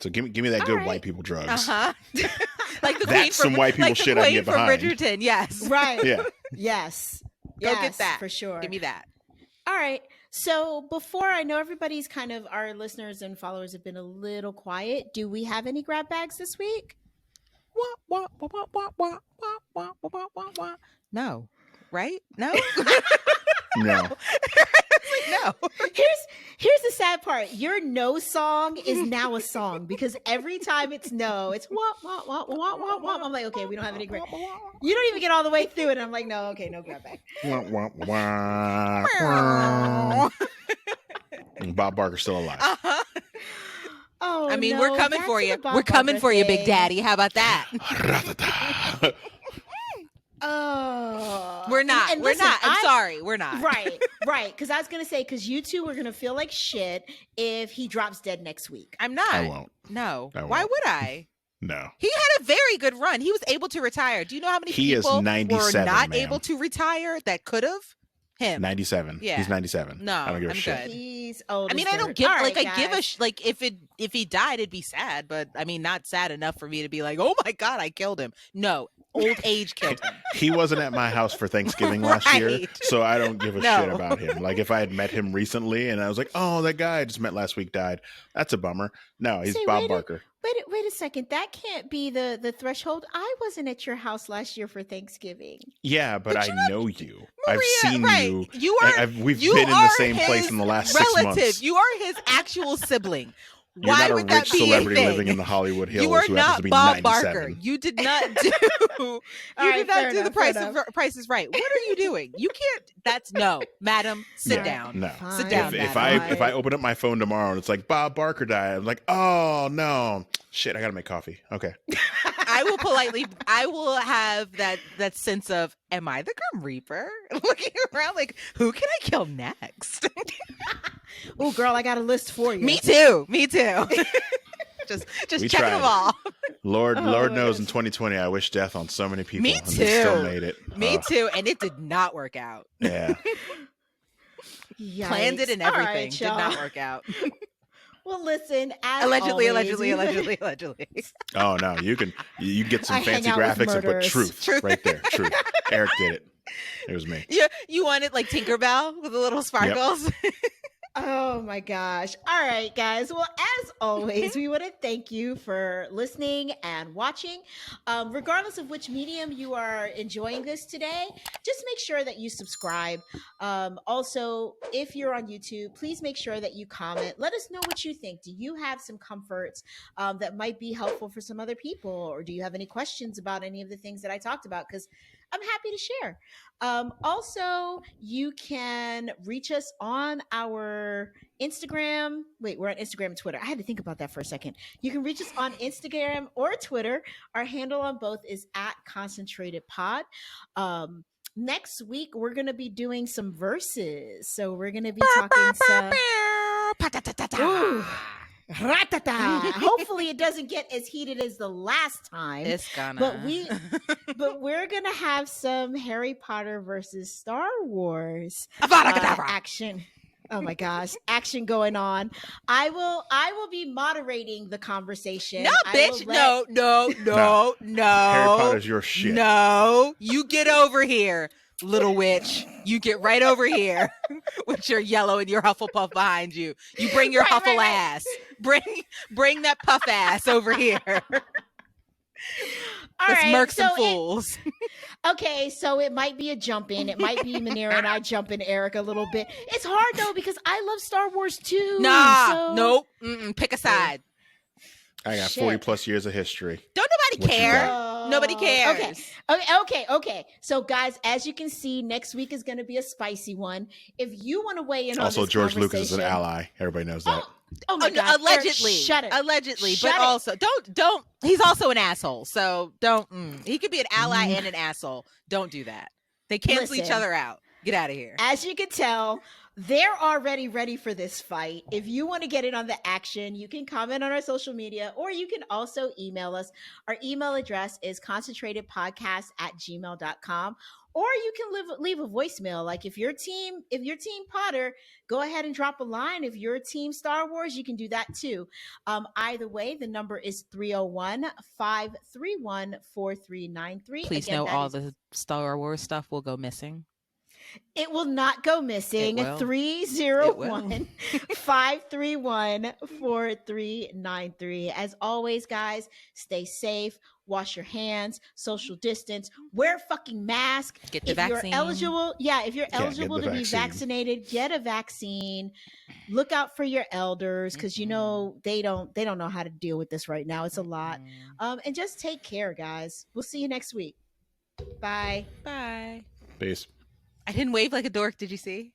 So give me that good white people drugs.
Like the
that's some white people shit I can get behind.
Bridgerton, yes.
Right.
Yeah.
Yes.
Go get that
for sure.
Give me that.
All right. So before, I know everybody's our listeners and followers have been a little quiet. Do we have any grab bags this week?
No. Right? No.
No.
No.
Here's the sad part. Your no song is now a song, because every time it's no, it's wah, wah, wah, wah, wah, wah. I'm like, okay, we don't have any grab. You don't even get all the way through it. I'm like, no, okay, no grab bag.
Bob Barker's still alive.
Oh,
I mean, we're coming for you. We're coming for you, Big Daddy. How about that?
Oh,
we're not.
And
we're
listen,
not. I'm sorry. We're not.
Right. Because I was gonna say, because you two were gonna feel like shit if he drops dead next week.
I'm not.
I won't.
No.
I won't.
Why would I?
No.
He had a very good run. He was able to retire. Do you know how many people were not able to retire that could have? Him.
97.
Yeah.
He's 97.
No,
I don't give a shit.
good.
He's old.
I mean, I don't give if he died, it'd be sad, but I mean, not sad enough for me to be like, oh my God, I killed him. No, old age killed him.
He wasn't at my house for Thanksgiving last year, so I don't give a shit about him. Like, if I had met him recently and I was like, oh, that guy I just met last week died, that's a bummer. No, he's Bob Barker.
Wait a second. That can't be the threshold. I wasn't at your house last year for Thanksgiving.
Yeah, but I know you.
Maria,
I've seen you.
You are.
We've been in the same place in the last 6 months.
You are his actual sibling.
You're
Why
not
would
a rich
that be
celebrity
a thing?
living in the Hollywood Hills.
You are
who
not
to be
Bob
97.
Barker. You did not do. The Price is Right. What are you doing? You can't. That's no, madam. Sit down.
No.
Fine.
Sit down.
If I open up my phone tomorrow and it's like Bob Barker died, I'm like, oh no, shit, I gotta make coffee. Okay.
I will have that sense of, am I the Grim Reaper? Looking around like, who can I kill next?
Oh, girl, I got a list for you.
Me too. just
We
checking them all.
Lord knows in 2020 I wish death on so many people.
Me
And they still
too.
made it.
Me too. And it did not work out.
Yeah.
Yikes.
Planned it and
All
everything.
right,
Did
y'all.
not work out.
Well, listen. As
Allegedly.
Oh no, you can get some
I hang
fancy
out with
graphics, but
murderers.
truth right there. Truth. Eric did it. It was me.
Yeah, you wanted like Tinkerbell with the little sparkles.
Oh my gosh. All right, guys. Well, as always, we want to thank you for listening and watching. Regardless of which medium you are enjoying this today, just make sure that you subscribe. Also, if you're on YouTube, please make sure that you comment. Let us know what you think. Do you have some comforts that might be helpful for some other people? Or do you have any questions about any of the things that I talked about? Because I'm happy to share. Also, you can reach us on our Instagram. Wait, we're on Instagram and Twitter. I had to think about that for a second. You can reach us on Instagram or Twitter. Our handle on both is @concentratedpod. next week we're going to be doing some verses. So we're going to be talking some. Ooh. Hopefully it doesn't get as heated as the last time.
It's gonna.
But we're gonna have some Harry Potter versus Star Wars action. Oh my gosh, action going on. I will be moderating the conversation.
No, bitch. No.
Harry Potter's your shit.
No, you get over here, little witch. You get right over here with your yellow and your Hufflepuff behind you. You bring your Huffle ass. Bring that puff ass over here.
All right,
Mercs and fools.
Okay, so it might be a jump in. It might be Manera and I jump in Eric a little bit. It's hard though because I love Star Wars too.
Nope. Pick a side.
I got 40 plus years of history.
Don't nobody care. Nobody cares.
Okay. So guys, as you can see, next week is going to be a spicy one. If you want to weigh in on this
George Lucas is an ally. Everybody knows that.
Oh my God.
Allegedly.
Shut it.
Allegedly. But also, don't. He's also an asshole. So don't. He could be an ally and an asshole. Don't do that. They cancel each other out. Get out of here.
As you can tell, they're already ready for this fight. If you want to get in on the action, you can comment on our social media, or you can also email us. Our email address is concentratedpodcast@gmail.com. Or you can leave a voicemail. Like if you're team Potter, go ahead and drop a line. If you're team Star Wars, you can do that too. Either way, the number is 301-531-4393.
Please know all the Star Wars stuff will go missing.
It will not go missing. 301-531-4393. As always, guys, stay safe. Wash your hands, social distance, wear a fucking mask.
Get the vaccine.
If you're eligible to be vaccinated, get a vaccine. Look out for your elders because you know they don't know how to deal with this right now. It's a lot. And just take care, guys. We'll see you next week. Bye.
Bye.
Peace.
I didn't wave like a dork. Did you see?